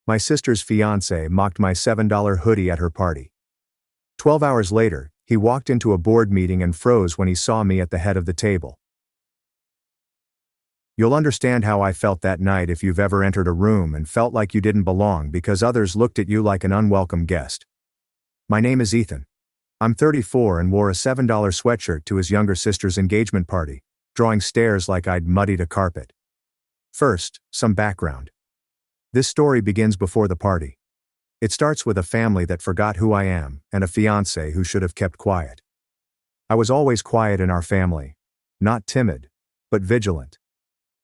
My sister's fiancé mocked my $7 hoodie at her party. 12 hours later, he walked into a board meeting and froze when he saw me at the head of the table. You'll understand how I felt that night if you've ever entered a room and felt like you didn't belong because others looked at you like an unwelcome guest. My name is Ethan. I'm 34 and wore a $7 sweatshirt to his younger sister's engagement party, drawing stares like I'd muddied a carpet. First, some background. This story begins before the party. It starts with a family that forgot who I am and a fiancé who should have kept quiet. I was always quiet in our family. Not timid, but vigilant.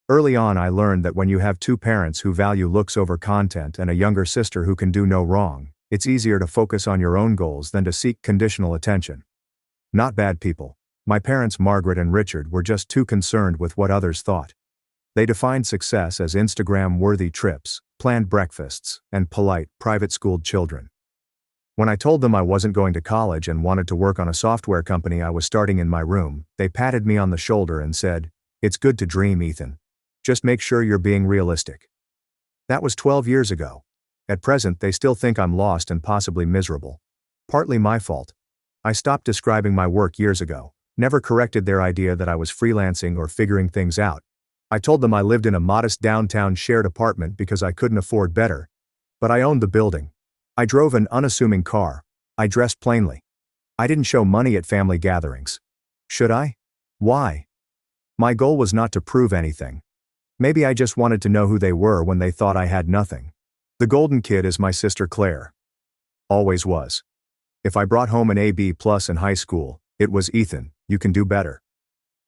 Early on I learned that when you have two parents who value looks over content and a younger sister who can do no wrong, it's easier to focus on your own goals than to seek conditional attention. Not bad people. My parents Margaret and Richard were just too concerned with what others thought. They defined success as Instagram-worthy trips, planned breakfasts, and polite, private-schooled children. When I told them I wasn't going to college and wanted to work on a software company I was starting in my room, they patted me on the shoulder and said, "It's good to dream, Ethan. Just make sure you're being realistic." That was 12 years ago. At present, they still think I'm lost and possibly miserable. Partly my fault. I stopped describing my work years ago, never corrected their idea that I was freelancing or figuring things out. I told them I lived in a modest downtown shared apartment because I couldn't afford better. But I owned the building. I drove an unassuming car. I dressed plainly. I didn't show money at family gatherings. Should I? Why? My goal was not to prove anything. Maybe I just wanted to know who they were when they thought I had nothing. The golden kid is my sister Claire. Always was. If I brought home an AB+ in high school, it was Ethan, you can do better.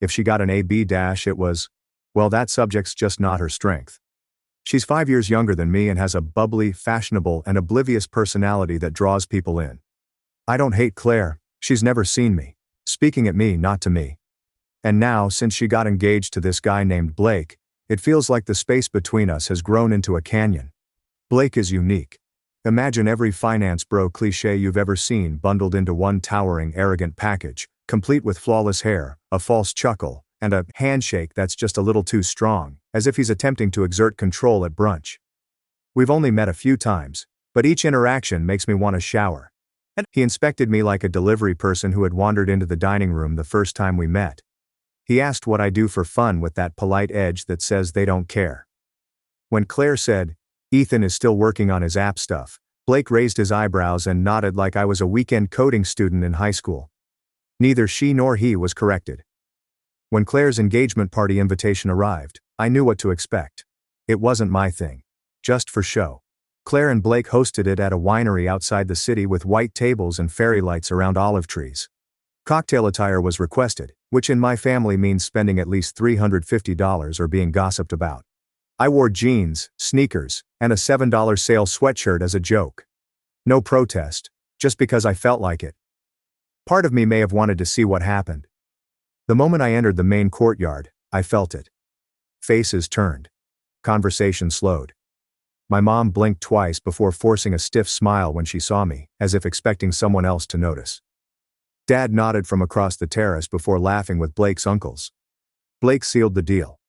If she got an AB-, it was, well, that subject's just not her strength. She's 5 years younger than me and has a bubbly, fashionable, and oblivious personality that draws people in. I don't hate Claire, she's never seen me. Speaking at me, not to me. And now, since she got engaged to this guy named Blake, it feels like the space between us has grown into a canyon. Blake is unique. Imagine every finance bro cliché you've ever seen bundled into one towering, arrogant package, complete with flawless hair, a false chuckle, and a handshake that's just a little too strong, as if he's attempting to exert control at brunch. We've only met a few times, but each interaction makes me want to shower. And he inspected me like a delivery person who had wandered into the dining room the first time we met. He asked what I do for fun with that polite edge that says they don't care. When Claire said, "Ethan is still working on his app stuff," Blake raised his eyebrows and nodded like I was a weekend coding student in high school. Neither she nor he was corrected. When Claire's engagement party invitation arrived, I knew what to expect. It wasn't my thing. Just for show. Claire and Blake hosted it at a winery outside the city with white tables and fairy lights around olive trees. Cocktail attire was requested, which in my family means spending at least $350 or being gossiped about. I wore jeans, sneakers, and a $7 sale sweatshirt as a joke. No protest, just because I felt like it. Part of me may have wanted to see what happened. The moment I entered the main courtyard, I felt it. Faces turned. Conversation slowed. My mom blinked twice before forcing a stiff smile when she saw me, as if expecting someone else to notice. Dad nodded from across the terrace before laughing with Blake's uncles. Blake sealed the deal.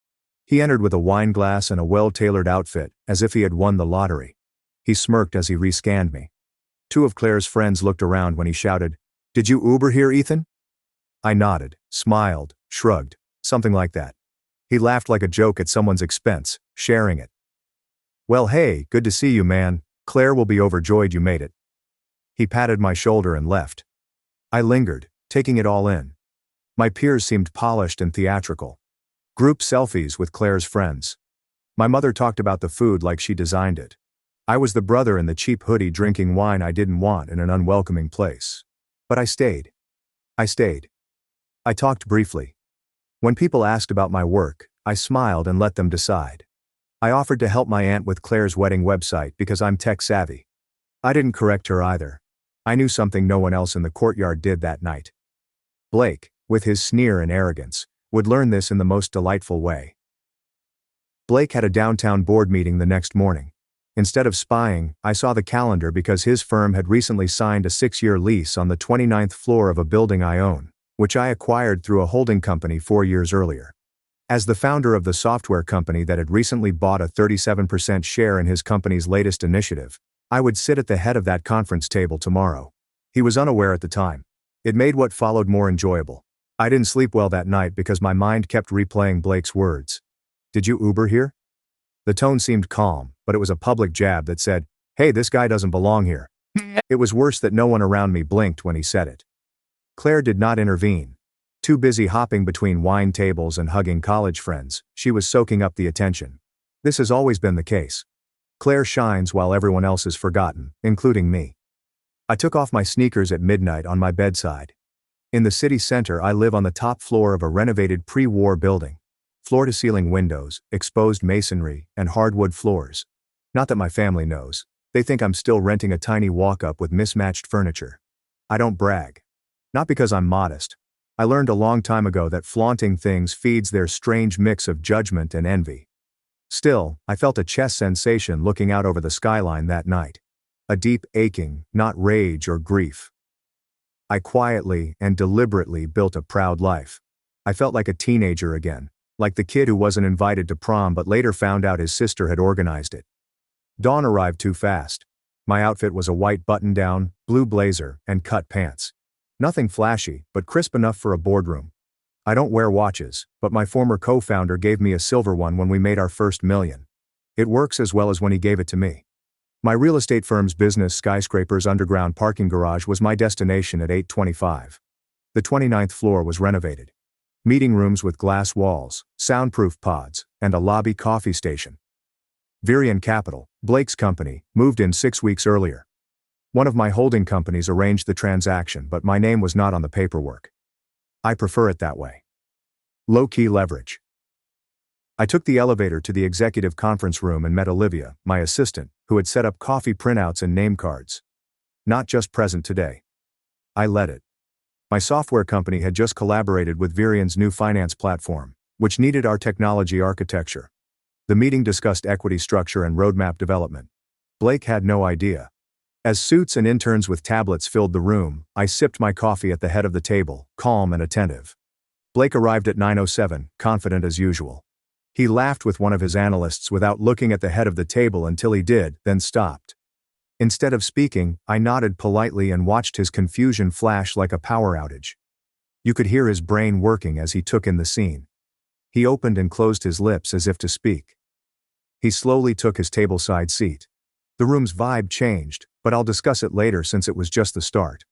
He entered with a wine glass and a well-tailored outfit, as if he had won the lottery. He smirked as he rescanned me. Two of Claire's friends looked around when he shouted, "Did you Uber here, Ethan?" I nodded, smiled, shrugged, something like that. He laughed like a joke at someone's expense, sharing it. "Well, hey, good to see you, man. Claire will be overjoyed you made it." He patted my shoulder and left. I lingered, taking it all in. My peers seemed polished and theatrical. Group selfies with Claire's friends. My mother talked about the food like she designed it. I was the brother in the cheap hoodie drinking wine I didn't want in an unwelcoming place. But I stayed. I talked briefly. When people asked about my work, I smiled and let them decide. I offered to help my aunt with Claire's wedding website because I'm tech savvy. I didn't correct her either. I knew something no one else in the courtyard did that night. Blake, with his sneer and arrogance, would learn this in the most delightful way. Blake had a downtown board meeting the next morning. Instead of spying, I saw the calendar because his firm had recently signed a 6-year lease on the 29th floor of a building I own, which I acquired through a holding company 4 years earlier. As the founder of the software company that had recently bought a 37% share in his company's latest initiative, I would sit at the head of that conference table tomorrow. He was unaware at the time. It made what followed more enjoyable. I didn't sleep well that night because my mind kept replaying Blake's words. "Did you Uber here?" The tone seemed calm, but it was a public jab that said, "Hey, this guy doesn't belong here." It was worse that no one around me blinked when he said it. Claire did not intervene. Too busy hopping between wine tables and hugging college friends, she was soaking up the attention. This has always been the case. Claire shines while everyone else is forgotten, including me. I took off my sneakers at midnight on my bedside. In the city center, I live on the top floor of a renovated pre-war building. Floor-to-ceiling windows, exposed masonry, and hardwood floors. Not that my family knows. They think I'm still renting a tiny walk-up with mismatched furniture. I don't brag. Not because I'm modest. I learned a long time ago that flaunting things feeds their strange mix of judgment and envy. Still, I felt a chest sensation looking out over the skyline that night. A deep aching, not rage or grief. I quietly and deliberately built a proud life. I felt like a teenager again, like the kid who wasn't invited to prom but later found out his sister had organized it. Dawn arrived too fast. My outfit was a white button-down, blue blazer, and cut pants. Nothing flashy, but crisp enough for a boardroom. I don't wear watches, but my former co-founder gave me a silver one when we made our first million. It works as well as when he gave it to me. My real estate firm's business skyscraper's underground parking garage was my destination at 825. The 29th floor was renovated. Meeting rooms with glass walls, soundproof pods, and a lobby coffee station. Virion Capital, Blake's company, moved in 6 weeks earlier. One of my holding companies arranged the transaction, but my name was not on the paperwork. I prefer it that way. Low-key leverage. I took the elevator to the executive conference room and met Olivia, my assistant, who had set up coffee printouts and name cards. Not just present today. I led it. My software company had just collaborated with Virion's new finance platform, which needed our technology architecture. The meeting discussed equity structure and roadmap development. Blake had no idea. As suits and interns with tablets filled the room, I sipped my coffee at the head of the table, calm and attentive. Blake arrived at 9:07, confident as usual. He laughed with one of his analysts without looking at the head of the table until he did, then stopped. Instead of speaking, I nodded politely and watched his confusion flash like a power outage. You could hear his brain working as he took in the scene. He opened and closed his lips as if to speak. He slowly took his tableside seat. The room's vibe changed, but I'll discuss it later since it was just the start.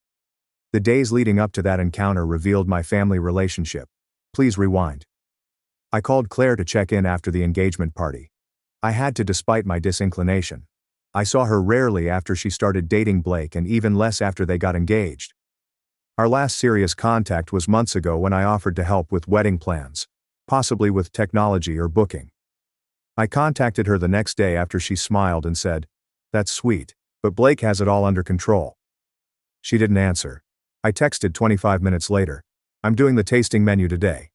The days leading up to that encounter revealed my family relationship. Please rewind. I called Claire to check in after the engagement party. I had to despite my disinclination. I saw her rarely after she started dating Blake and even less after they got engaged. Our last serious contact was months ago when I offered to help with wedding plans, possibly with technology or booking. I contacted her the next day after she smiled and said, "That's sweet, but Blake has it all under control." She didn't answer. I texted 25 minutes later, "I'm doing the tasting menu today.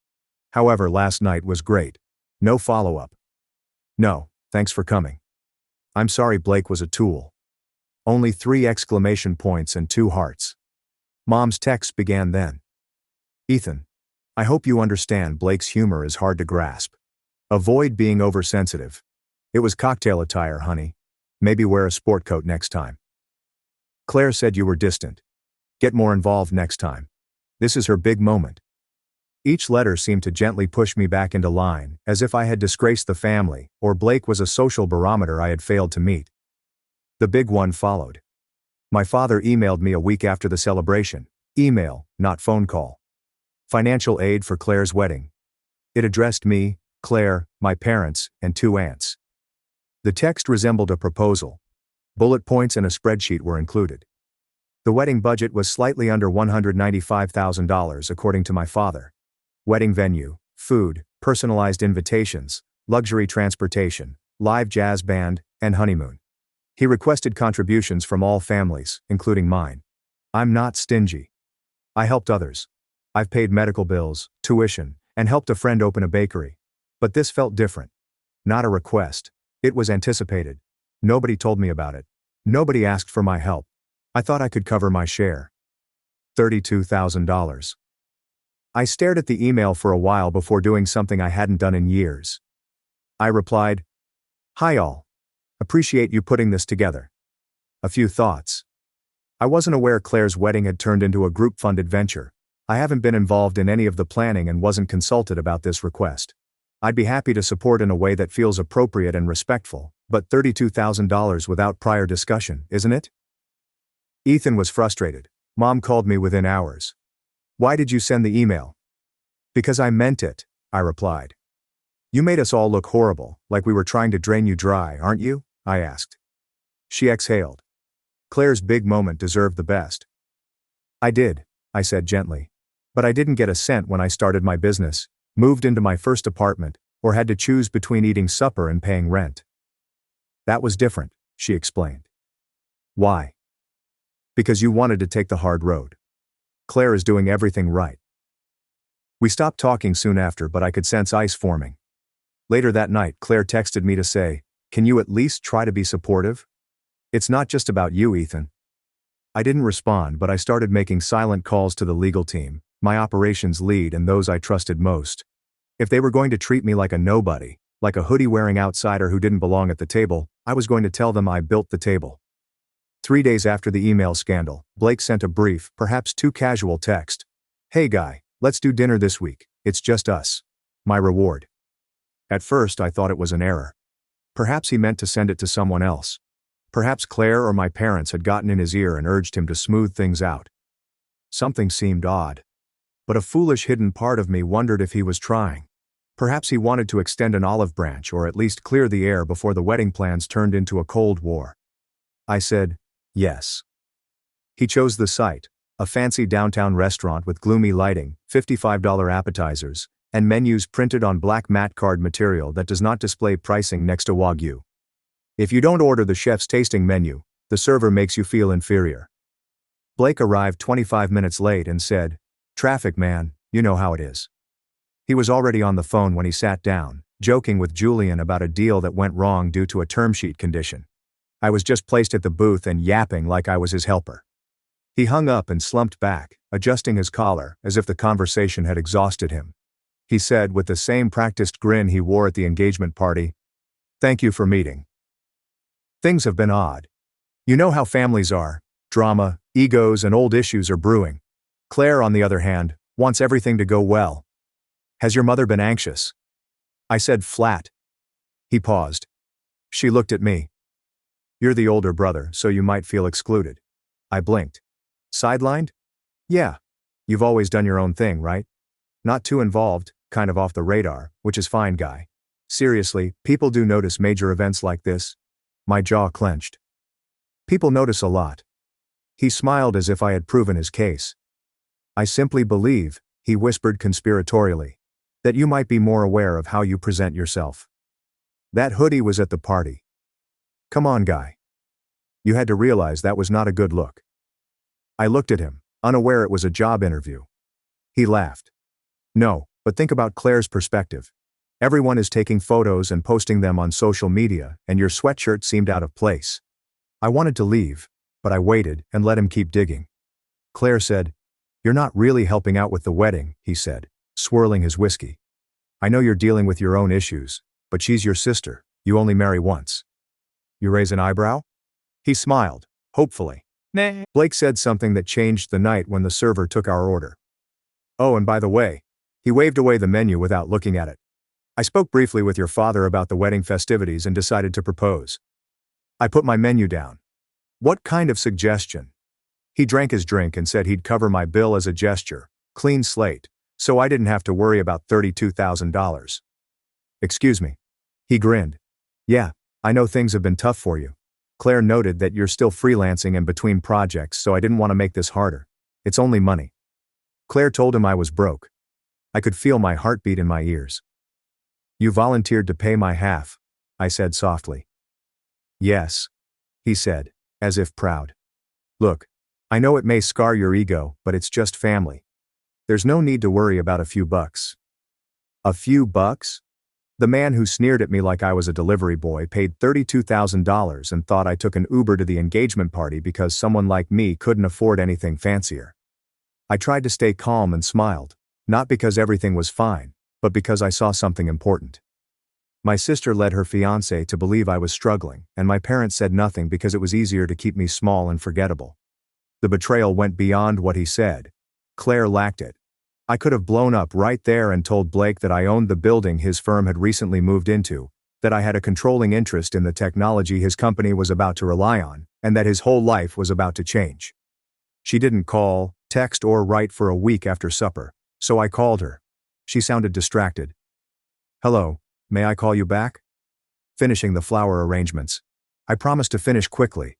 However, last night was great. No follow-up." "No, thanks for coming." "I'm sorry Blake was a tool." Only 3 exclamation points and 2 hearts. Mom's text began then. "Ethan, I hope you understand Blake's humor is hard to grasp. Avoid being oversensitive. It was cocktail attire, honey. Maybe wear a sport coat next time. Claire said you were distant. Get more involved next time. This is her big moment." Each letter seemed to gently push me back into line, as if I had disgraced the family, or Blake was a social barometer I had failed to meet. The big one followed. My father emailed me a week after the celebration. Email, not phone call. Financial aid for Claire's wedding. It addressed me, Claire, my parents, and 2 aunts. The text resembled a proposal. Bullet points and a spreadsheet were included. The wedding budget was slightly under $195,000 according to my father. Wedding venue, food, personalized invitations, luxury transportation, live jazz band, and honeymoon. He requested contributions from all families, including mine. I'm not stingy. I helped others. I've paid medical bills, tuition, and helped a friend open a bakery. But this felt different. Not a request. It was anticipated. Nobody told me about it. Nobody asked for my help. I thought I could cover my share. $32,000. I stared at the email for a while before doing something I hadn't done in years. I replied, "Hi all. Appreciate you putting this together. A few thoughts. I wasn't aware Claire's wedding had turned into a group-funded venture. I haven't been involved in any of the planning and wasn't consulted about this request. I'd be happy to support in a way that feels appropriate and respectful, but $32,000 without prior discussion, isn't it?" Ethan was frustrated. Mom called me within hours. "Why did you send the email?" "Because I meant it," I replied. "You made us all look horrible, like we were trying to drain you dry, aren't you?" I asked. She exhaled. Claire's big moment deserved the best. "I did," I said gently. "But I didn't get a cent when I started my business, moved into my first apartment, or had to choose between eating supper and paying rent." "That was different," she explained. "Why?" "Because you wanted to take the hard road. Claire is doing everything right." We stopped talking soon after, but I could sense ice forming. Later that night, Claire texted me to say, "Can you at least try to be supportive? It's not just about you, Ethan." I didn't respond, but I started making silent calls to the legal team, my operations lead and those I trusted most. If they were going to treat me like a nobody, like a hoodie-wearing outsider who didn't belong at the table, I was going to tell them I built the table. 3 days after the email scandal, Blake sent a brief, perhaps too casual text. "Hey guy, let's do dinner this week. It's just us. My reward." At first I thought it was an error. Perhaps he meant to send it to someone else. Perhaps Claire or my parents had gotten in his ear and urged him to smooth things out. Something seemed odd. But a foolish hidden part of me wondered if he was trying. Perhaps he wanted to extend an olive branch or at least clear the air before the wedding plans turned into a Cold War. I said, yes. He chose the site, a fancy downtown restaurant with gloomy lighting, $55 appetizers, and menus printed on black matte card material that does not display pricing next to Wagyu. If you don't order the chef's tasting menu, the server makes you feel inferior. Blake arrived 25 minutes late and said, "Traffic man, you know how it is." He was already on the phone when he sat down, joking with Julian about a deal that went wrong due to a term sheet condition. I was just placed at the booth and yapping like I was his helper. He hung up and slumped back, adjusting his collar, as if the conversation had exhausted him. He said with the same practiced grin he wore at the engagement party, "Thank you for meeting. Things have been odd. You know how families are. Drama, egos, and old issues are brewing. Claire, on the other hand, wants everything to go well. Has your mother been anxious?" I said flat. He paused. She looked at me. "You're the older brother, so you might feel excluded." I blinked. "Sidelined?" "Yeah. You've always done your own thing, right? Not too involved, kind of off the radar, which is fine, guy. Seriously, people do notice major events like this." My jaw clenched. "People notice a lot." He smiled as if I had proven his case. "I simply believe," he whispered conspiratorially, "that you might be more aware of how you present yourself. That hoodie was at the party. Come on, guy. You had to realize that was not a good look." I looked at him, unaware it was a job interview. He laughed. "No, but think about Claire's perspective. Everyone is taking photos and posting them on social media, and your sweatshirt seemed out of place." I wanted to leave, but I waited and let him keep digging. Claire said, "You're not really helping out with the wedding," he said, swirling his whiskey. "I know you're dealing with your own issues, but she's your sister. You only marry once." You raise an eyebrow? He smiled, hopefully. "Nah." Blake said something that changed the night when the server took our order. "Oh, and by the way," he waved away the menu without looking at it. "I spoke briefly with your father about the wedding festivities and decided to propose." I put my menu down. "What kind of suggestion?" He drank his drink and said he'd cover my bill as a gesture, clean slate, so I didn't have to worry about $32,000. "Excuse me." He grinned. "Yeah, I know things have been tough for you. Claire noted that you're still freelancing and between projects, so I didn't want to make this harder. It's only money." Claire told him I was broke. I could feel my heartbeat in my ears. "You volunteered to pay my half," I said softly. "Yes," he said, as if proud. "Look, I know it may scar your ego, but it's just family. There's no need to worry about a few bucks." "A few bucks?" The man who sneered at me like I was a delivery boy paid $32,000 and thought I took an Uber to the engagement party because someone like me couldn't afford anything fancier. I tried to stay calm and smiled. Not because everything was fine, but because I saw something important. My sister led her fiancé to believe I was struggling, and my parents said nothing because it was easier to keep me small and forgettable. The betrayal went beyond what he said. Claire lacked it. I could have blown up right there and told Blake that I owned the building his firm had recently moved into, that I had a controlling interest in the technology his company was about to rely on, and that his whole life was about to change. She didn't call, text, or write for a week after supper, so I called her. She sounded distracted. "Hello, may I call you back?" Finishing the flower arrangements. I promised to finish quickly.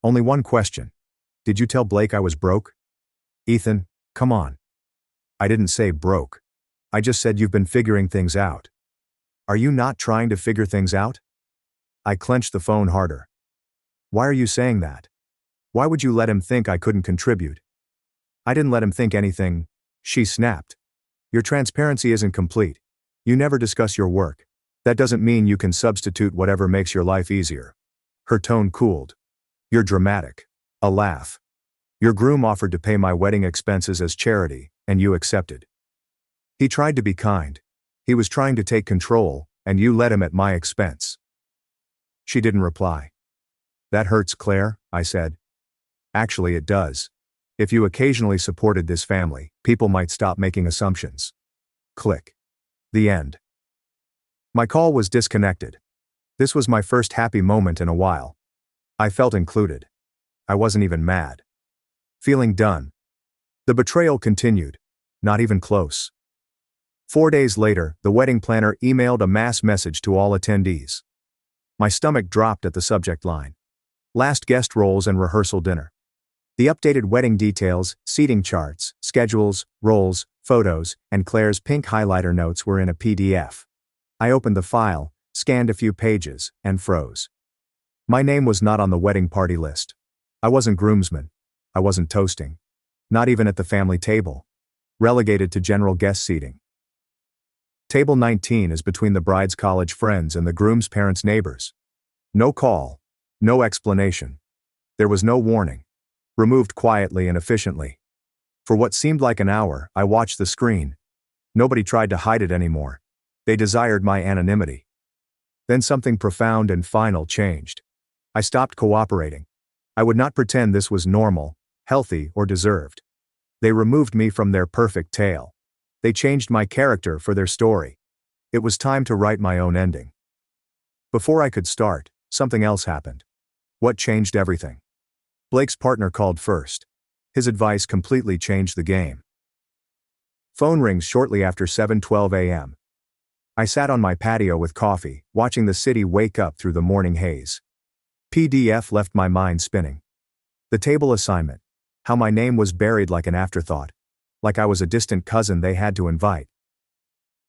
Only one question. "Did you tell Blake I was broke?" "Ethan, come on." "I didn't say broke. I just said you've been figuring things out." "Are you not trying to figure things out?" I clenched the phone harder. "Why are you saying that? Why would you let him think I couldn't contribute?" "I didn't let him think anything," she snapped. "Your transparency isn't complete. You never discuss your work. That doesn't mean you can substitute whatever makes your life easier." Her tone cooled. "You're dramatic." A laugh. "Your groom offered to pay my wedding expenses as charity, and you accepted. He tried to be kind. He was trying to take control, and you let him at my expense." She didn't reply. "That hurts, Claire," I said. "Actually, it does. If you occasionally supported this family, people might stop making assumptions." Click. The end. My call was disconnected. This was my first happy moment in a while. I felt included. I wasn't even mad. Feeling done. The betrayal continued. Not even close. 4 days later, the wedding planner emailed a mass message to all attendees. My stomach dropped at the subject line. Last guest roles and rehearsal dinner. The updated wedding details, seating charts, schedules, roles, photos, and Claire's pink highlighter notes were in a PDF. I opened the file, scanned a few pages, and froze. My name was not on the wedding party list. I wasn't groomsman. I wasn't toasting. Not even at the family table. Relegated to general guest seating. Table 19 is between the bride's college friends and the groom's parents' neighbors. No call. No explanation. There was no warning. Removed quietly and efficiently. For what seemed like an hour, I watched the screen. Nobody tried to hide it anymore. They desired my anonymity. Then something profound and final changed. I stopped cooperating. I would not pretend this was normal, healthy, or deserved. They removed me from their perfect tale. They changed my character for their story. It was time to write my own ending. Before I could start, something else happened. What changed everything? Blake's partner called first. His advice completely changed the game. Phone rings shortly after 7:12 a.m. I sat on my patio with coffee, watching the city wake up through the morning haze. PDF left my mind spinning. The table assignment. How my name was buried like an afterthought. Like I was a distant cousin they had to invite.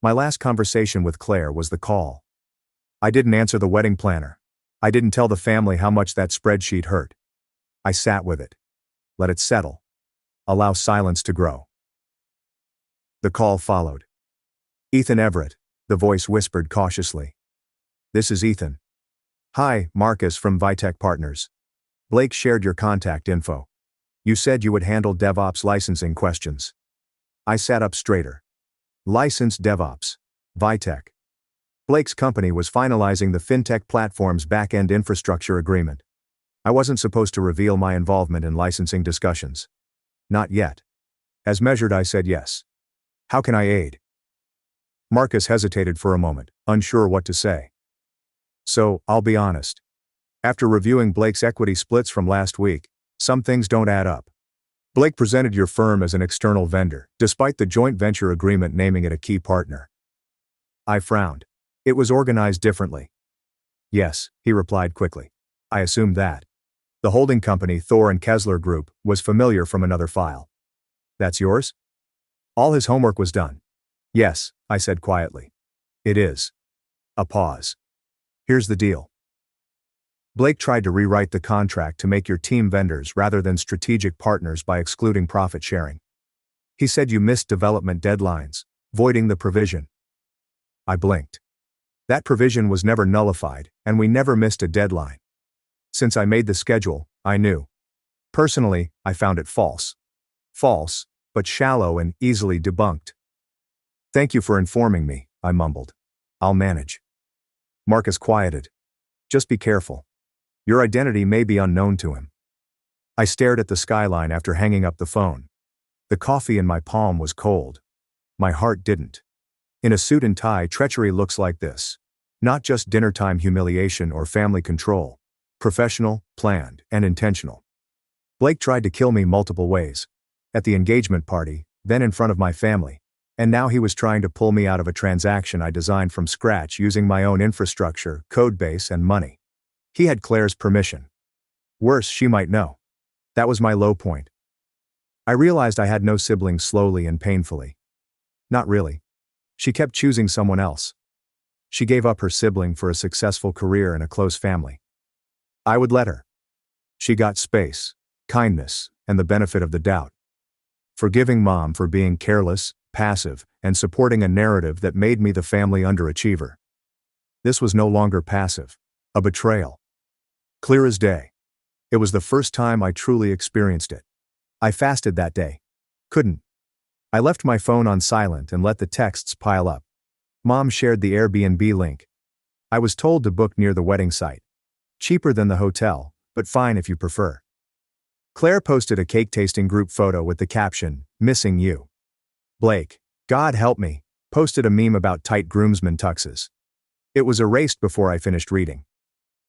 My last conversation with Claire was the call. I didn't answer the wedding planner. I didn't tell the family how much that spreadsheet hurt. I sat with it. Let it settle. Allow silence to grow. The call followed. "Ethan Everett," the voice whispered cautiously. "This is Ethan." "Hi, Marcus from Vitech Partners. Blake shared your contact info. You said you would handle DevOps licensing questions." I sat up straighter. Licensed DevOps. Vitech. Blake's company was finalizing the fintech platform's back-end infrastructure agreement. I wasn't supposed to reveal my involvement in licensing discussions. Not yet. As measured, I said yes. "How can I aid?" Marcus hesitated for a moment, unsure what to say. "So, I'll be honest. After reviewing Blake's equity splits from last week, some things don't add up. Blake presented your firm as an external vendor, despite the joint venture agreement naming it a key partner." I frowned. It was organized differently. "Yes," he replied quickly. "I assumed that. The holding company, Thor and Kessler Group, was familiar from another file." "That's yours?" All his homework was done. "Yes," I said quietly. "It is." A pause. "Here's the deal. Blake tried to rewrite the contract to make your team vendors rather than strategic partners by excluding profit sharing. He said you missed development deadlines, voiding the provision." I blinked. That provision was never nullified, and we never missed a deadline. Since I made the schedule, I knew. Personally, I found it false. False, but shallow and easily debunked. Thank you for informing me, I mumbled. I'll manage. Marcus quieted. Just be careful. Your identity may be unknown to him. I stared at the skyline after hanging up the phone. The coffee in my palm was cold. My heart didn't. In a suit and tie, treachery looks like this. Not just dinnertime humiliation or family control. Professional, planned, and intentional. Blake tried to kill me multiple ways. At the engagement party, then in front of my family. And now he was trying to pull me out of a transaction I designed from scratch using my own infrastructure, codebase, and money. He had Claire's permission. Worse, she might know. That was my low point. I realized I had no siblings slowly and painfully. Not really. She kept choosing someone else. She gave up her sibling for a successful career and a close family. I would let her. She got space, kindness, and the benefit of the doubt. Forgiving Mom for being careless, passive, and supporting a narrative that made me the family underachiever. This was no longer passive. A betrayal. Clear as day. It was the first time I truly experienced it. I fasted that day. Couldn't. I left my phone on silent and let the texts pile up. Mom shared the Airbnb link. I was told to book near the wedding site. Cheaper than the hotel, but fine if you prefer. Claire posted a cake-tasting group photo with the caption, "Missing you." Blake, God help me, posted a meme about tight groomsmen tuxes. It was erased before I finished reading.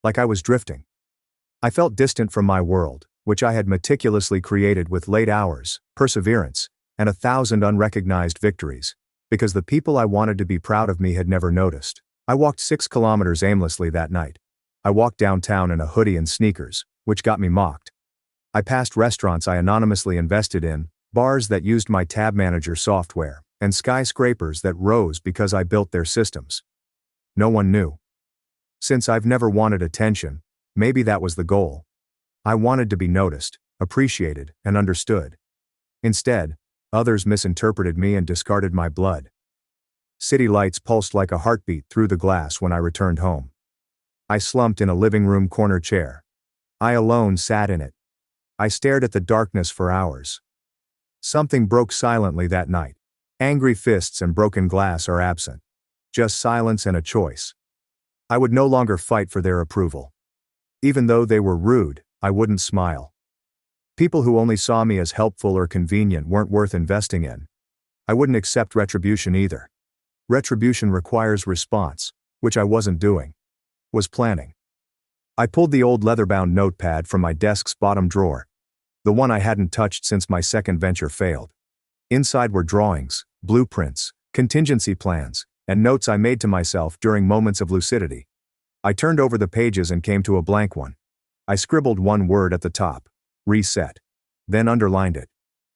Like I was drifting. I felt distant from my world, which I had meticulously created with late hours, perseverance, and 1,000 unrecognized victories, because the people I wanted to be proud of me had never noticed. I walked 6 kilometers aimlessly that night. I walked downtown in a hoodie and sneakers, which got me mocked. I passed restaurants I anonymously invested in, bars that used my tab manager software, and skyscrapers that rose because I built their systems. No one knew. Since I've never wanted attention, maybe that was the goal. I wanted to be noticed, appreciated, and understood. Instead, others misinterpreted me and discarded my blood. City lights pulsed like a heartbeat through the glass when I returned home. I slumped in a living room corner chair. I alone sat in it. I stared at the darkness for hours. Something broke silently that night. Angry fists and broken glass are absent. Just silence and a choice. I would no longer fight for their approval. Even though they were rude, I wouldn't smile. People who only saw me as helpful or convenient weren't worth investing in. I wouldn't accept retribution either. Retribution requires response, which I wasn't doing. Was planning. I pulled the old leather-bound notepad from my desk's bottom drawer. The one I hadn't touched since my second venture failed. Inside were drawings, blueprints, contingency plans, and notes I made to myself during moments of lucidity. I turned over the pages and came to a blank one. I scribbled one word at the top. Reset. Then underlined it.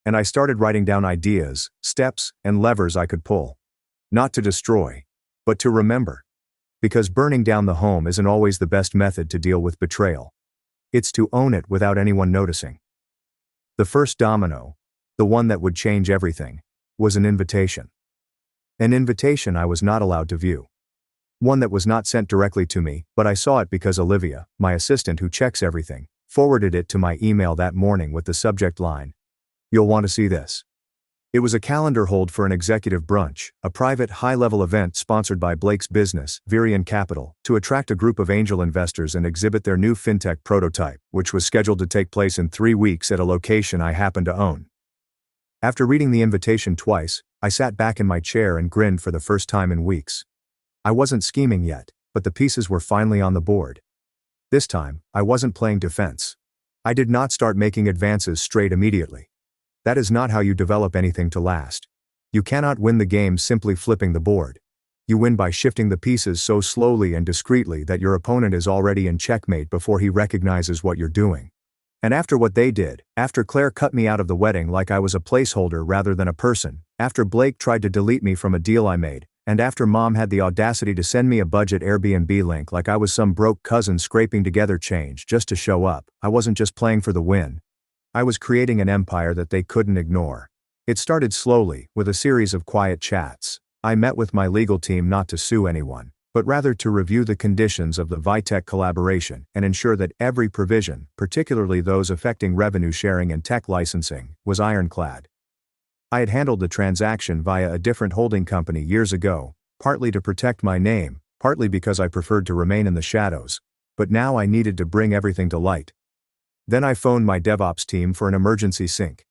And I started writing down ideas, steps, and levers I could pull. Not to destroy, but to remember. Because burning down the home isn't always the best method to deal with betrayal. It's to own it without anyone noticing. The first domino, the one that would change everything, was an invitation. An invitation I was not allowed to view. One that was not sent directly to me, but I saw it because Olivia, my assistant who checks everything, forwarded it to my email that morning with the subject line, "You'll want to see this." It was a calendar hold for an executive brunch, a private high-level event sponsored by Blake's business, Virion Capital, to attract a group of angel investors and exhibit their new fintech prototype, which was scheduled to take place in 3 weeks at a location I happened to own. After reading the invitation twice, I sat back in my chair and grinned for the first time in weeks. I wasn't scheming yet, but the pieces were finally on the board. This time, I wasn't playing defense. I did not start making advances straight immediately. That is not how you develop anything to last. You cannot win the game simply flipping the board. You win by shifting the pieces so slowly and discreetly that your opponent is already in checkmate before he recognizes what you're doing. And after what they did, after Claire cut me out of the wedding like I was a placeholder rather than a person, after Blake tried to delete me from a deal I made, and after Mom had the audacity to send me a budget Airbnb link like I was some broke cousin scraping together change just to show up, I wasn't just playing for the win. I was creating an empire that they couldn't ignore. It started slowly, with a series of quiet chats. I met with my legal team not to sue anyone, but rather to review the conditions of the Vitech collaboration and ensure that every provision, particularly those affecting revenue sharing and tech licensing, was ironclad. I had handled the transaction via a different holding company years ago, partly to protect my name, partly because I preferred to remain in the shadows, but now I needed to bring everything to light. Then I phoned my DevOps team for an emergency sync.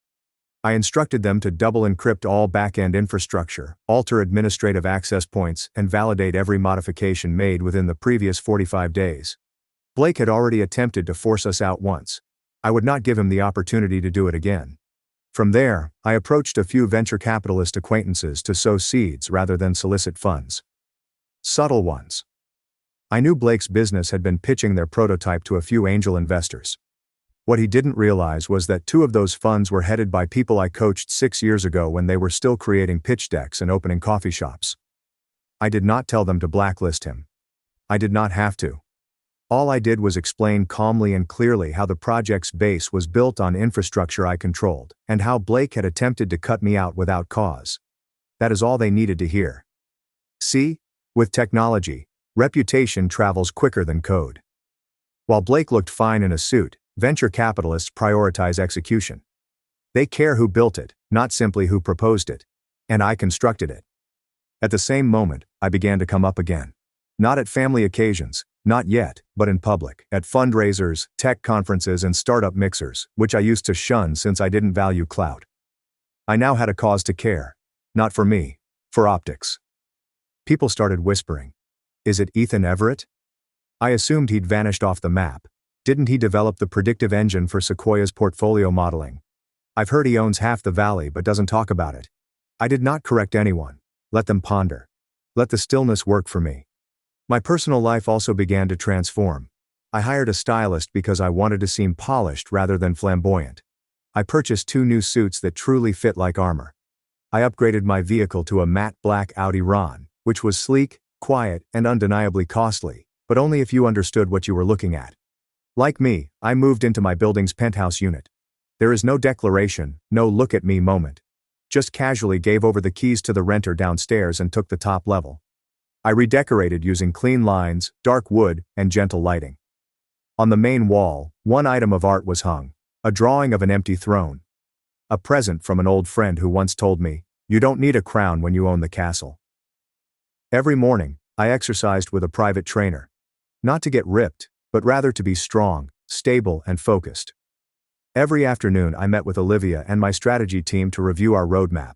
I instructed them to double encrypt all back-end infrastructure, alter administrative access points, and validate every modification made within the previous 45 days. Blake had already attempted to force us out once. I would not give him the opportunity to do it again. From there, I approached a few venture capitalist acquaintances to sow seeds rather than solicit funds. Subtle ones. I knew Blake's business had been pitching their prototype to a few angel investors. What he didn't realize was that 2 of those funds were headed by people I coached 6 years ago when they were still creating pitch decks and opening coffee shops. I did not tell them to blacklist him. I did not have to. All I did was explain calmly and clearly how the project's base was built on infrastructure I controlled, and how Blake had attempted to cut me out without cause. That is all they needed to hear. See, with technology, reputation travels quicker than code. While Blake looked fine in a suit, venture capitalists prioritize execution. They care who built it, not simply who proposed it. And I constructed it. At the same moment, I began to come up again. Not at family occasions, not yet, but in public, at fundraisers, tech conferences, and startup mixers, which I used to shun since I didn't value clout. I now had a cause to care. Not for me, for optics. People started whispering. Is it Ethan Everett? I assumed he'd vanished off the map. Didn't he develop the predictive engine for Sequoia's portfolio modeling? I've heard he owns half the valley but doesn't talk about it. I did not correct anyone. Let them ponder. Let the stillness work for me. My personal life also began to transform. I hired a stylist because I wanted to seem polished rather than flamboyant. I purchased 2 new suits that truly fit like armor. I upgraded my vehicle to a matte black Audi Ron, which was sleek, quiet, and undeniably costly, but only if you understood what you were looking at. Like me, I moved into my building's penthouse unit. There is no declaration, no look at me moment. Just casually gave over the keys to the renter downstairs and took the top level. I redecorated using clean lines, dark wood, and gentle lighting. On the main wall, one item of art was hung, a drawing of an empty throne. A present from an old friend who once told me, "You don't need a crown when you own the castle." Every morning, I exercised with a private trainer. Not to get ripped, but rather to be strong, stable, and focused. Every afternoon I met with Olivia and my strategy team to review our roadmap.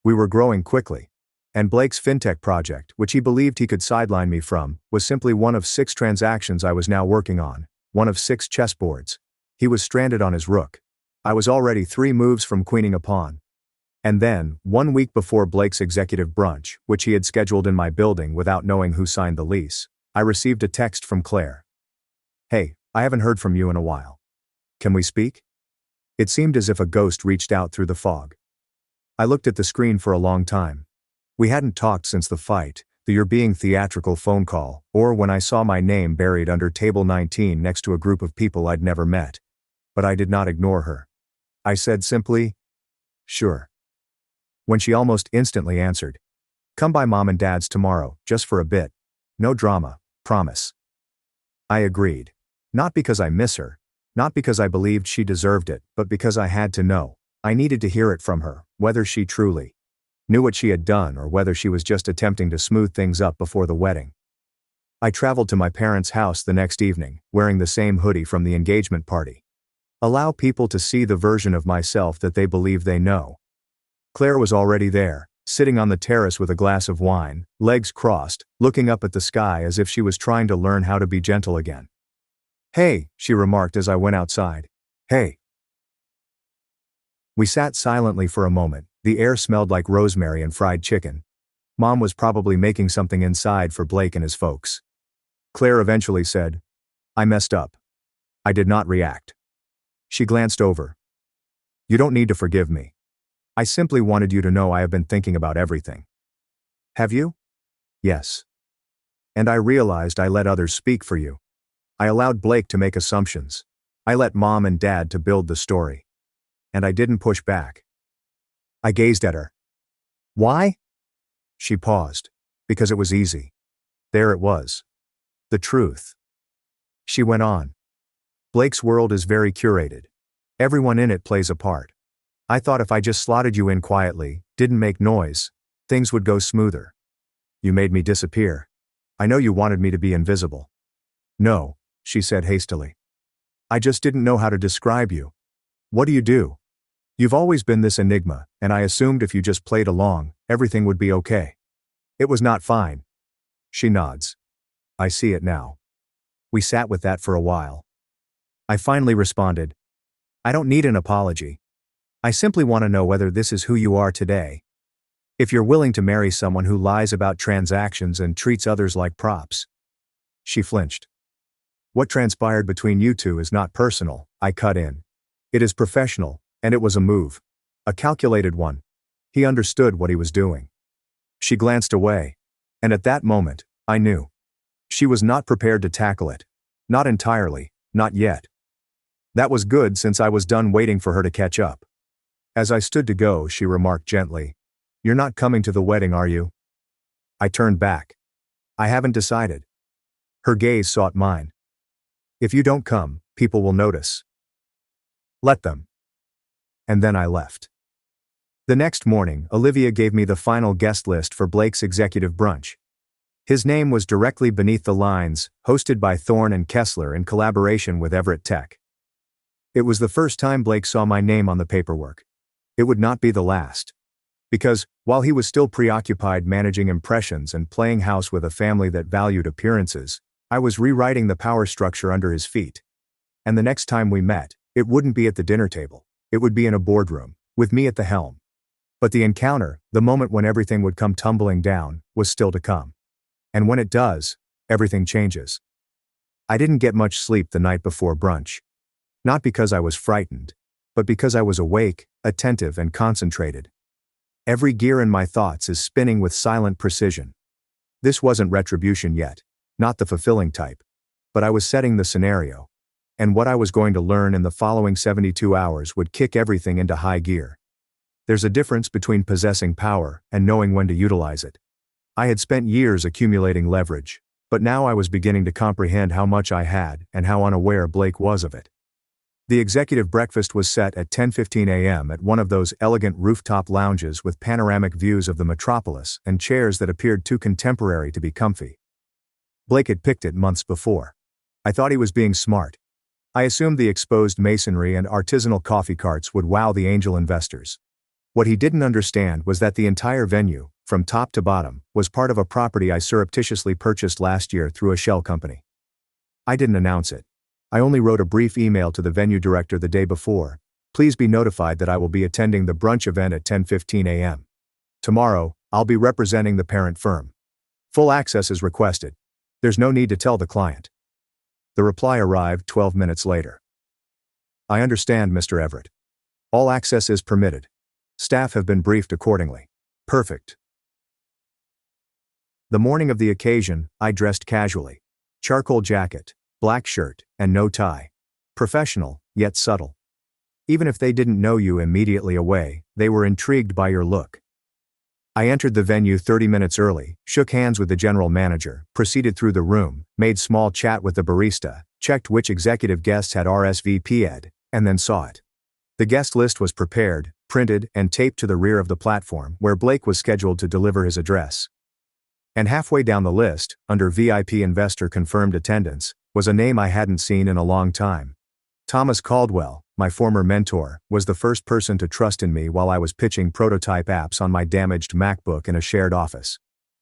We were growing quickly. And Blake's fintech project, which he believed he could sideline me from, was simply one of 6 transactions I was now working on, one of 6 chessboards. He was stranded on his rook. I was already 3 moves from queening a pawn. And then, 1 week before Blake's executive brunch, which he had scheduled in my building without knowing who signed the lease, I received a text from Claire. "Hey, I haven't heard from you in a while. Can we speak?" It seemed as if a ghost reached out through the fog. I looked at the screen for a long time. We hadn't talked since the fight, the "you're being theatrical" phone call, or when I saw my name buried under table 19 next to a group of people I'd never met. But I did not ignore her. I said simply, "Sure." When she almost instantly answered, "Come by Mom and Dad's tomorrow, just for a bit. No drama, promise." I agreed. Not because I miss her, not because I believed she deserved it, but because I had to know. I needed to hear it from her, whether she truly knew what she had done or whether she was just attempting to smooth things up before the wedding. I traveled to my parents' house the next evening, wearing the same hoodie from the engagement party. Allow people to see the version of myself that they believe they know. Claire was already there, sitting on the terrace with a glass of wine, legs crossed, looking up at the sky as if she was trying to learn how to be gentle again. "Hey," she remarked as I went outside. "Hey." We sat silently for a moment. The air smelled like rosemary and fried chicken. Mom was probably making something inside for Blake and his folks. Claire eventually said, "I messed up." I did not react. She glanced over. "You don't need to forgive me. I simply wanted you to know I have been thinking about everything." "Have you?" "Yes. And I realized I let others speak for you. I allowed Blake to make assumptions. I let Mom and Dad to build the story. And I didn't push back." I gazed at her. "Why?" She paused. "Because it was easy. There it was. The truth." She went on. "Blake's world is very curated. Everyone in it plays a part. I thought if I just slotted you in quietly, didn't make noise, things would go smoother. You made me disappear. I know you wanted me to be invisible." "No," she said hastily. "I just didn't know how to describe you. What do you do? You've always been this enigma, and I assumed if you just played along, everything would be okay." "It was not fine." She nods. "I see it now." We sat with that for a while. I finally responded, "I don't need an apology. I simply want to know whether this is who you are today. If you're willing to marry someone who lies about transactions and treats others like props." She flinched. "What transpired between you two is not personal," I cut in. "It is professional, and it was a move. A calculated one. He understood what he was doing." She glanced away. And at that moment, I knew. She was not prepared to tackle it. Not entirely, not yet. That was good since I was done waiting for her to catch up. As I stood to go, she remarked gently, "You're not coming to the wedding, are you?" I turned back. "I haven't decided." Her gaze sought mine. "If you don't come, people will notice. Let them." And then I left. The next morning, Olivia gave me the final guest list for Blake's executive brunch. His name was directly beneath the lines, "Hosted by Thorne and Kessler in collaboration with Everett Tech." It was the first time Blake saw my name on the paperwork. It would not be the last. Because, while he was still preoccupied managing impressions and playing house with a family that valued appearances, I was rewriting the power structure under his feet. And the next time we met, it wouldn't be at the dinner table. It would be in a boardroom, with me at the helm. But the encounter, the moment when everything would come tumbling down, was still to come. And when it does, everything changes. I didn't get much sleep the night before brunch. Not because I was frightened, but because I was awake, attentive, and concentrated. Every gear in my thoughts is spinning with silent precision. This wasn't retribution yet, not the fulfilling type. But I was setting the scenario. And what I was going to learn in the following 72 hours would kick everything into high gear. There's a difference between possessing power and knowing when to utilize it. I had spent years accumulating leverage, but now I was beginning to comprehend how much I had and how unaware Blake was of it. The executive breakfast was set at 10:15 a.m. at one of those elegant rooftop lounges with panoramic views of the metropolis and chairs that appeared too contemporary to be comfy. Blake had picked it months before. I thought he was being smart. I assumed the exposed masonry and artisanal coffee carts would wow the angel investors. What he didn't understand was that the entire venue, from top to bottom, was part of a property I surreptitiously purchased last year through a shell company. I didn't announce it. I only wrote a brief email to the venue director the day before. "Please be notified that I will be attending the brunch event at 10:15 a.m. Tomorrow, I'll be representing the parent firm. Full access is requested. There's no need to tell the client." The reply arrived 12 minutes later. "I understand, Mr. Everett. All access is permitted. Staff have been briefed accordingly." Perfect. The morning of the occasion, I dressed casually. Charcoal jacket, black shirt, and no tie. Professional, yet subtle. Even if they didn't know you immediately away, they were intrigued by your look. I entered the venue 30 minutes early, shook hands with the general manager, proceeded through the room, made small chat with the barista, checked which executive guests had RSVP'd, and then saw it. The guest list was prepared, printed, and taped to the rear of the platform where Blake was scheduled to deliver his address. And halfway down the list, under VIP investor confirmed attendance, was a name I hadn't seen in a long time. Thomas Caldwell, my former mentor, was the first person to trust in me while I was pitching prototype apps on my damaged MacBook in a shared office.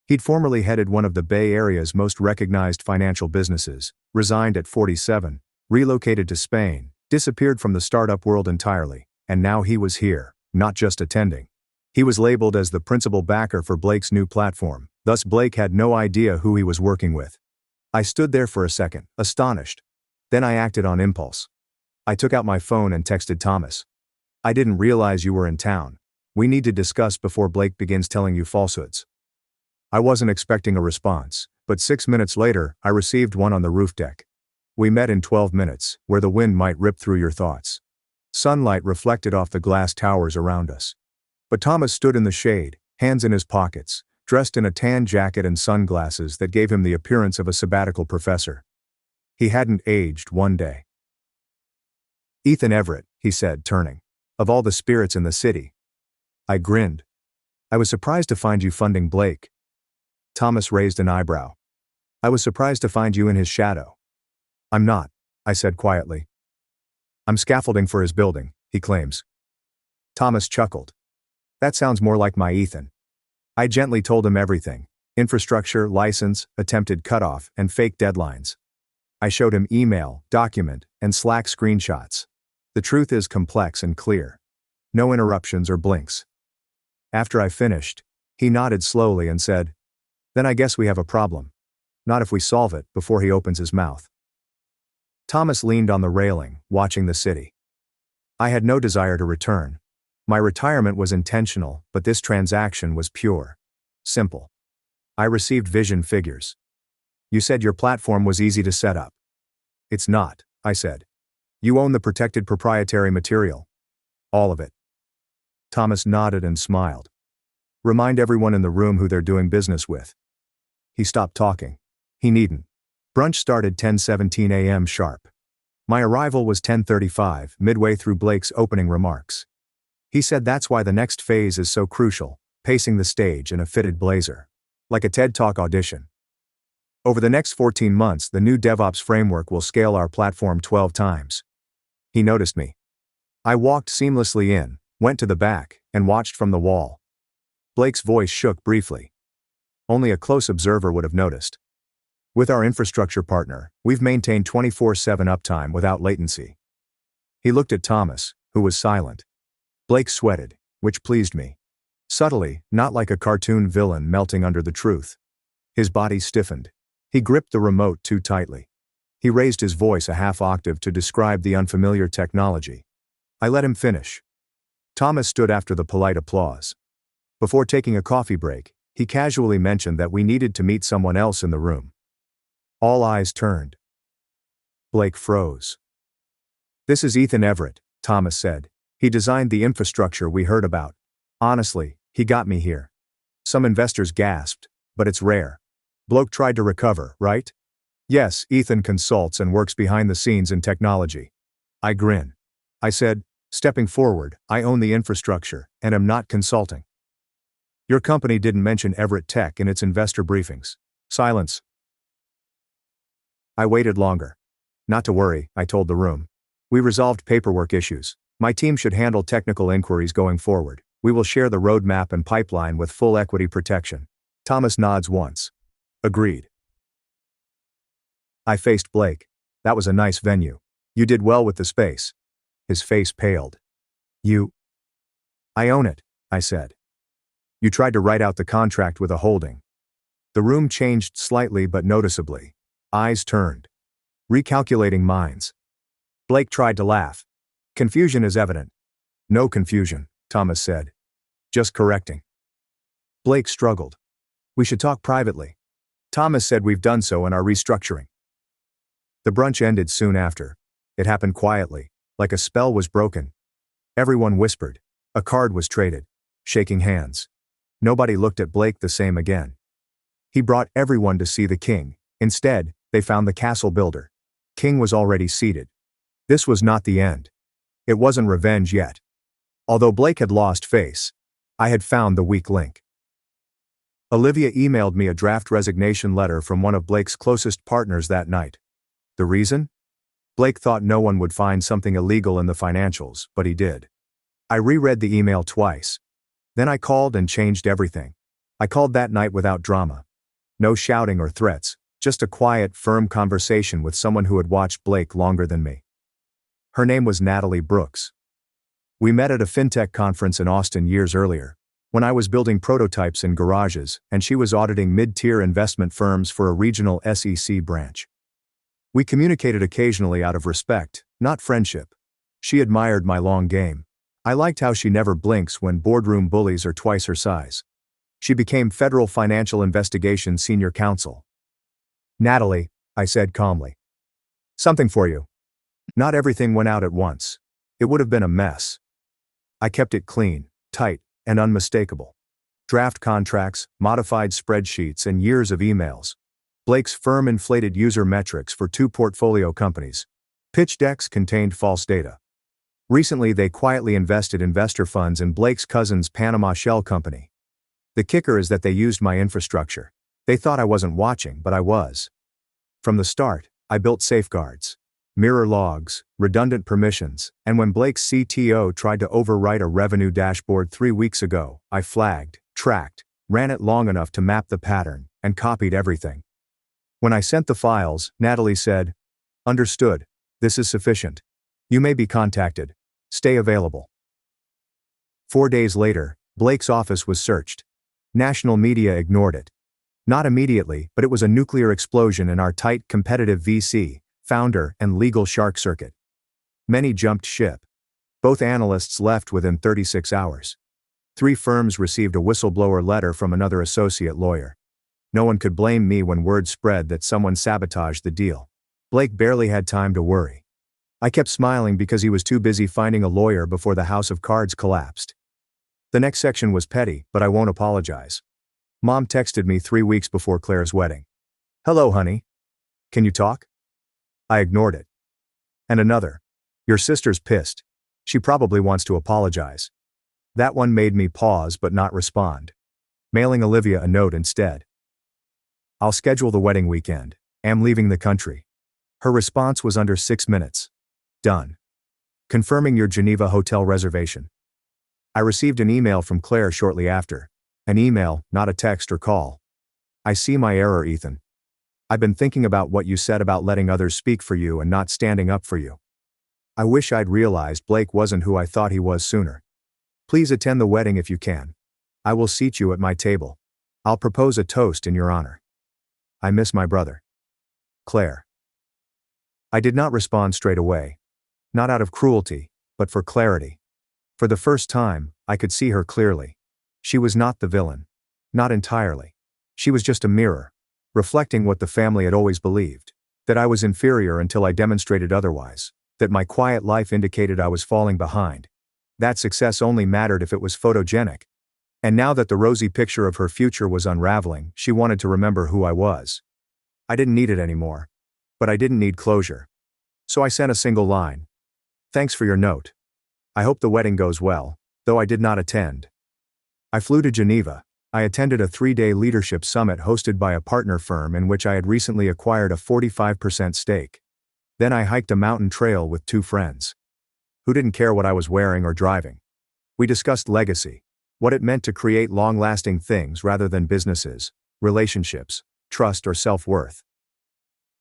He'd formerly headed one of the Bay Area's most recognized financial businesses, resigned at 47, relocated to Spain, disappeared from the startup world entirely, and now he was here, not just attending. He was labeled as the principal backer for Blake's new platform, thus Blake had no idea who he was working with. I stood there for a second, astonished. Then I acted on impulse. I took out my phone and texted Thomas. "I didn't realize you were in town. We need to discuss before Blake begins telling you falsehoods." I wasn't expecting a response, but 6 minutes later, I received one on the roof deck. "We met in 12 minutes, where the wind might rip through your thoughts." Sunlight reflected off the glass towers around us. But Thomas stood in the shade, hands in his pockets, dressed in a tan jacket and sunglasses that gave him the appearance of a sabbatical professor. He hadn't aged one day. "Ethan Everett," he said, turning. Of all the spirits in the city. I grinned. I was surprised to find you funding Blake. Thomas raised an eyebrow. I was surprised to find you in his shadow. I'm not, I said quietly. I'm scaffolding for his building, he claims. Thomas chuckled. That sounds more like my Ethan. I gently told him everything. Infrastructure, license, attempted cutoff, and fake deadlines. I showed him email, document, and Slack screenshots. The truth is complex and clear. No interruptions or blinks. After I finished, he nodded slowly and said, Then I guess we have a problem. Not if we solve it before he opens his mouth. Thomas leaned on the railing, watching the city. I had no desire to return. My retirement was intentional, but this transaction was pure. Simple. I received vision figures. You said your platform was easy to set up. It's not, I said. You own the protected proprietary material. All of it. Thomas nodded and smiled. Remind everyone in the room who they're doing business with. He stopped talking. He needn't. Brunch started 10:17 a.m. sharp. My arrival was 10:35, midway through Blake's opening remarks. He said that's why the next phase is so crucial, pacing the stage in a fitted blazer. Like a TED Talk audition. Over the next 14 months, the new DevOps framework will scale our platform 12 times. He noticed me. I walked seamlessly in, went to the back, and watched from the wall. Blake's voice shook briefly. Only a close observer would have noticed. With our infrastructure partner, we've maintained 24/7 uptime without latency. He looked at Thomas, who was silent. Blake sweated, which pleased me. Subtly, not like a cartoon villain melting under the truth. His body stiffened. He gripped the remote too tightly. He raised his voice a half octave to describe the unfamiliar technology. I let him finish. Thomas stood after the polite applause. Before taking a coffee break, he casually mentioned that we needed to meet someone else in the room. All eyes turned. Blake froze. This is Ethan Everett, Thomas said. He designed the infrastructure we heard about. Honestly, he got me here. Some investors gasped, but it's rare. Bloke tried to recover, right? Yes, Ethan consults and works behind the scenes in technology. I grin. I said, stepping forward, I own the infrastructure, and am not consulting. Your company didn't mention Everett Tech in its investor briefings. Silence. I waited longer. Not to worry, I told the room. We resolved paperwork issues. My team should handle technical inquiries going forward. We will share the roadmap and pipeline with full equity protection. Thomas nods once. Agreed. I faced Blake. That was a nice venue. You did well with the space. His face paled. I own it, I said. You tried to write out the contract with a holding. The room changed slightly but noticeably. Eyes turned. Recalculating minds. Blake tried to laugh. Confusion is evident. No confusion, Thomas said. Just correcting. Blake struggled. We should talk privately. Thomas said we've done so in our restructuring. The brunch ended soon after. It happened quietly, like a spell was broken. Everyone whispered. A card was traded. Shaking hands. Nobody looked at Blake the same again. He brought everyone to see the king. Instead, they found the castle builder. King was already seated. This was not the end. It wasn't revenge yet. Although Blake had lost face, I had found the weak link. Olivia emailed me a draft resignation letter from one of Blake's closest partners that night. The reason? Blake thought no one would find something illegal in the financials, but he did. I reread the email twice. Then I called and changed everything. I called that night without drama. No shouting or threats, just a quiet, firm conversation with someone who had watched Blake longer than me. Her name was Natalie Brooks. We met at a fintech conference in Austin years earlier, when I was building prototypes in garages and she was auditing mid-tier investment firms for a regional SEC branch. We communicated occasionally out of respect, not friendship. She admired my long game. I liked how she never blinks when boardroom bullies are twice her size. She became Federal Financial Investigation Senior Counsel. Natalie, I said calmly. Something for you. Not everything went out at once. It would have been a mess. I kept it clean, tight, and unmistakable. Draft contracts, modified spreadsheets, and years of emails. Blake's firm inflated user metrics for 2 portfolio companies. Pitch decks contained false data. Recently, they quietly invested investor funds in Blake's cousin's Panama shell company. The kicker is that they used my infrastructure. They thought I wasn't watching, but I was. From the start, I built safeguards, mirror logs, redundant permissions, and when Blake's CTO tried to overwrite a revenue dashboard 3 weeks ago, I flagged, tracked, ran it long enough to map the pattern, and copied everything. When I sent the files, Natalie said, "Understood. This is sufficient. You may be contacted. Stay available." 4 days later, Blake's office was searched. National media ignored it. Not immediately, but it was a nuclear explosion in our tight, competitive VC, founder, and legal shark circuit. Many jumped ship. Both analysts left within 36 hours. 3 firms received a whistleblower letter from another associate lawyer. No one could blame me when word spread that someone sabotaged the deal. Blake barely had time to worry. I kept smiling because he was too busy finding a lawyer before the house of cards collapsed. The next section was petty, but I won't apologize. Mom texted me 3 weeks before Claire's wedding. "Hello, honey. Can you talk?" I ignored it. And another. "Your sister's pissed. She probably wants to apologize." That one made me pause but not respond. Mailing Olivia a note instead. "I'll schedule the wedding weekend. Am leaving the country." Her response was under 6 minutes. "Done. Confirming your Geneva hotel reservation." I received an email from Claire shortly after. An email, not a text or call. "I see my error, Ethan. I've been thinking about what you said about letting others speak for you and not standing up for you. I wish I'd realized Blake wasn't who I thought he was sooner. Please attend the wedding if you can. I will seat you at my table. I'll propose a toast in your honor. I miss my brother. Claire." I did not respond straight away. Not out of cruelty, but for clarity. For the first time, I could see her clearly. She was not the villain. Not entirely. She was just a mirror, reflecting what the family had always believed. That I was inferior until I demonstrated otherwise. That my quiet life indicated I was falling behind. That success only mattered if it was photogenic. And now that the rosy picture of her future was unraveling, she wanted to remember who I was. I didn't need it anymore. But I didn't need closure. So I sent a single line. "Thanks for your note. I hope the wedding goes well, though I did not attend." I flew to Geneva. I attended a 3-day leadership summit hosted by a partner firm in which I had recently acquired a 45% stake. Then I hiked a mountain trail with 2 friends. Who didn't care what I was wearing or driving. We discussed legacy. What it meant to create long-lasting things rather than businesses, relationships, trust or self-worth.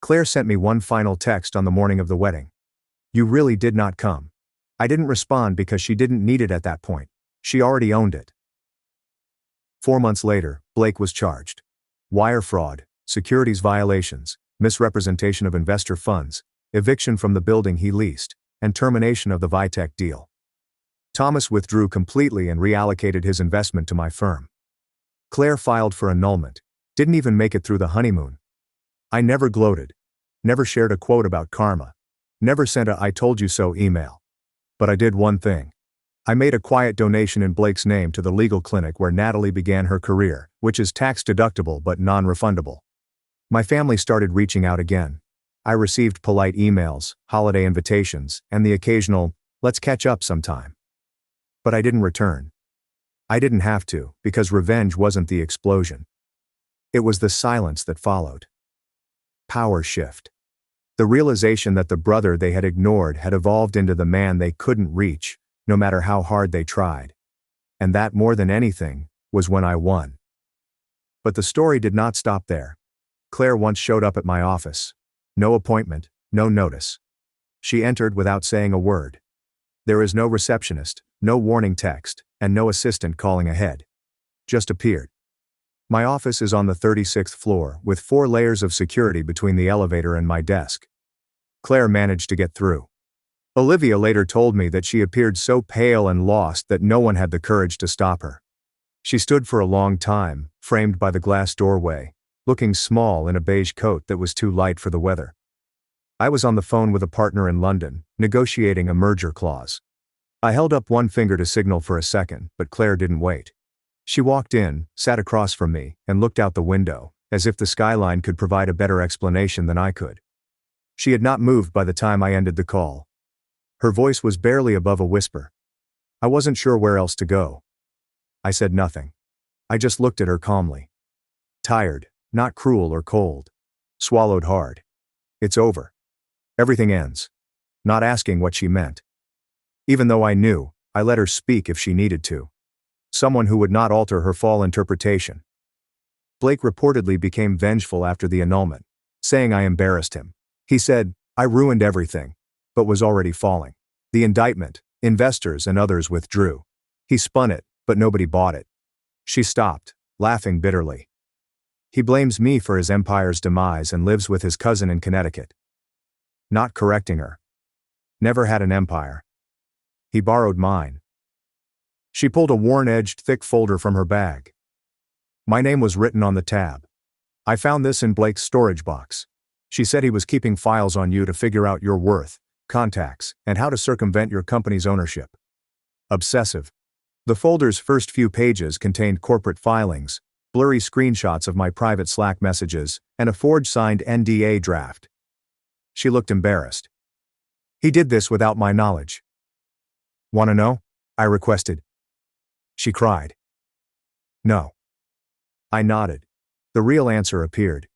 Claire sent me one final text on the morning of the wedding. "You really did not come." I didn't respond because she didn't need it at that point. She already owned it. 4 months later, Blake was charged. Wire fraud, securities violations, misrepresentation of investor funds, eviction from the building he leased, and termination of the Vitek deal. Thomas withdrew completely and reallocated his investment to my firm. Claire filed for annulment. Didn't even make it through the honeymoon. I never gloated. Never shared a quote about karma. Never sent a "I told you so" email. But I did one thing. I made a quiet donation in Blake's name to the legal clinic where Natalie began her career, which is tax-deductible but non-refundable. My family started reaching out again. I received polite emails, holiday invitations, and the occasional, "Let's catch up sometime." But I didn't return. I didn't have to, because revenge wasn't the explosion. It was the silence that followed. Power shift. The realization that the brother they had ignored had evolved into the man they couldn't reach, no matter how hard they tried. And that, more than anything, was when I won. But the story did not stop there. Claire once showed up at my office. No appointment, no notice. She entered without saying a word. There is no receptionist, no warning text, and no assistant calling ahead. Just appeared. My office is on the 36th floor, with 4 layers of security between the elevator and my desk. Claire managed to get through. Olivia later told me that she appeared so pale and lost that no one had the courage to stop her. She stood for a long time, framed by the glass doorway, looking small in a beige coat that was too light for the weather. I was on the phone with a partner in London, negotiating a merger clause. I held up one finger to signal for a second, but Claire didn't wait. She walked in, sat across from me, and looked out the window, as if the skyline could provide a better explanation than I could. She had not moved by the time I ended the call. Her voice was barely above a whisper. I wasn't sure where else to go. I said nothing. I just looked at her calmly. Tired, not cruel or cold. Swallowed hard. It's over. Everything ends. Not asking what she meant. Even though I knew, I let her speak if she needed to. Someone who would not alter her full interpretation. Blake reportedly became vengeful after the annulment, saying I embarrassed him. He said, I ruined everything, but was already falling. The indictment, investors and others withdrew. He spun it, but nobody bought it. She stopped, laughing bitterly. He blames me for his empire's demise and lives with his cousin in Connecticut. Not correcting her. Never had an empire. He borrowed mine. She pulled a worn-edged, thick folder from her bag. My name was written on the tab. I found this in Blake's storage box. She said he was keeping files on you to figure out your worth, contacts, and how to circumvent your company's ownership. Obsessive. The folder's first few pages contained corporate filings, blurry screenshots of my private Slack messages, and a forged signed NDA draft. She looked embarrassed. He did this without my knowledge. Want to know? I requested. She cried. No. I nodded. The real answer appeared.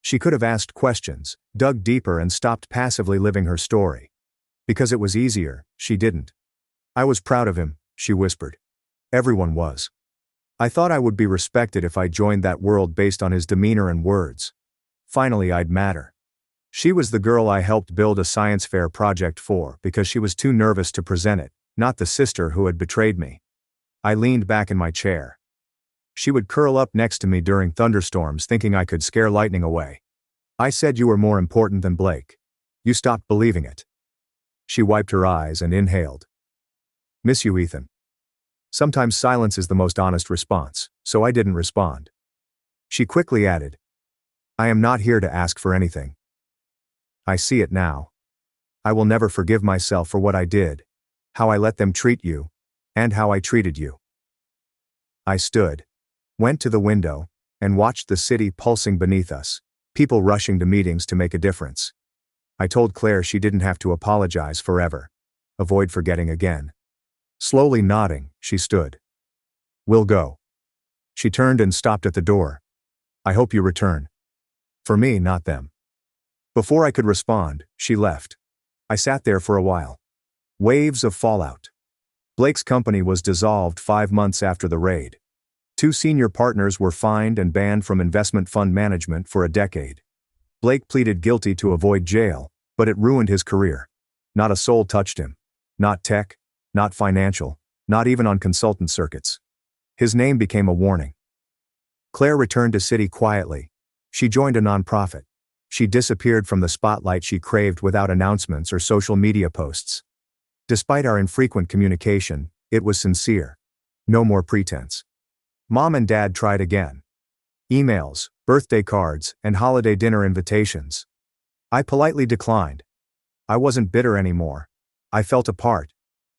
She could have asked questions, dug deeper and stopped passively living her story. Because it was easier, she didn't. I was proud of him, she whispered. Everyone was. I thought I would be respected if I joined that world based on his demeanor and words. Finally I'd matter. She was the girl I helped build a science fair project for because she was too nervous to present it, not the sister who had betrayed me. I leaned back in my chair. She would curl up next to me during thunderstorms thinking I could scare lightning away. I said you were more important than Blake. You stopped believing it. She wiped her eyes and inhaled. Miss you, Ethan. Sometimes silence is the most honest response, so I didn't respond. She quickly added, I am not here to ask for anything. I see it now. I will never forgive myself for what I did, how I let them treat you, and how I treated you. I stood, went to the window, and watched the city pulsing beneath us, people rushing to meetings to make a difference. I told Claire she didn't have to apologize forever. Avoid forgetting again. Slowly nodding, she stood. We'll go. She turned and stopped at the door. I hope you return. For me, not them. Before I could respond, she left. I sat there for a while. Waves of fallout. Blake's company was dissolved 5 months after the raid. 2 senior partners were fined and banned from investment fund management for a decade. Blake pleaded guilty to avoid jail, but it ruined his career. Not a soul touched him. Not tech, not financial, not even on consultant circuits. His name became a warning. Claire returned to city quietly. She joined a nonprofit. She disappeared from the spotlight she craved without announcements or social media posts. Despite our infrequent communication, it was sincere. No more pretense. Mom and Dad tried again. Emails, birthday cards, and holiday dinner invitations. I politely declined. I wasn't bitter anymore. I felt apart.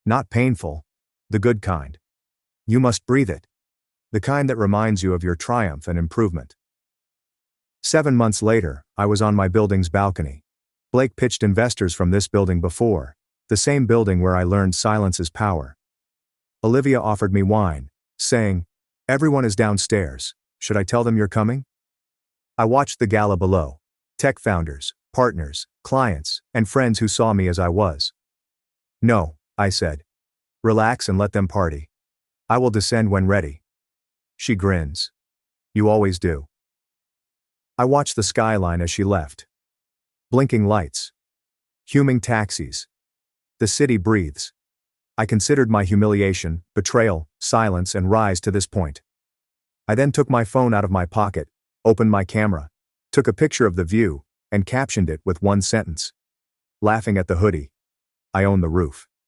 Not painful. The good kind. You must breathe it. The kind that reminds you of your triumph and improvement. 7 months later, I was on my building's balcony. Blake pitched investors from this building before, the same building where I learned silence is power. Olivia offered me wine, saying, everyone is downstairs. Should I tell them you're coming? I watched the gala below. Tech founders, partners, clients, and friends who saw me as I was. No, I said. Relax and let them party. I will descend when ready. She grins. You always do. I watched the skyline as she left. Blinking lights. Huming taxis. The city breathes. I considered my humiliation, betrayal, silence, and rise to this point. I then took my phone out of my pocket, opened my camera, took a picture of the view, and captioned it with one sentence. Laughing at the hoodie. I own the roof.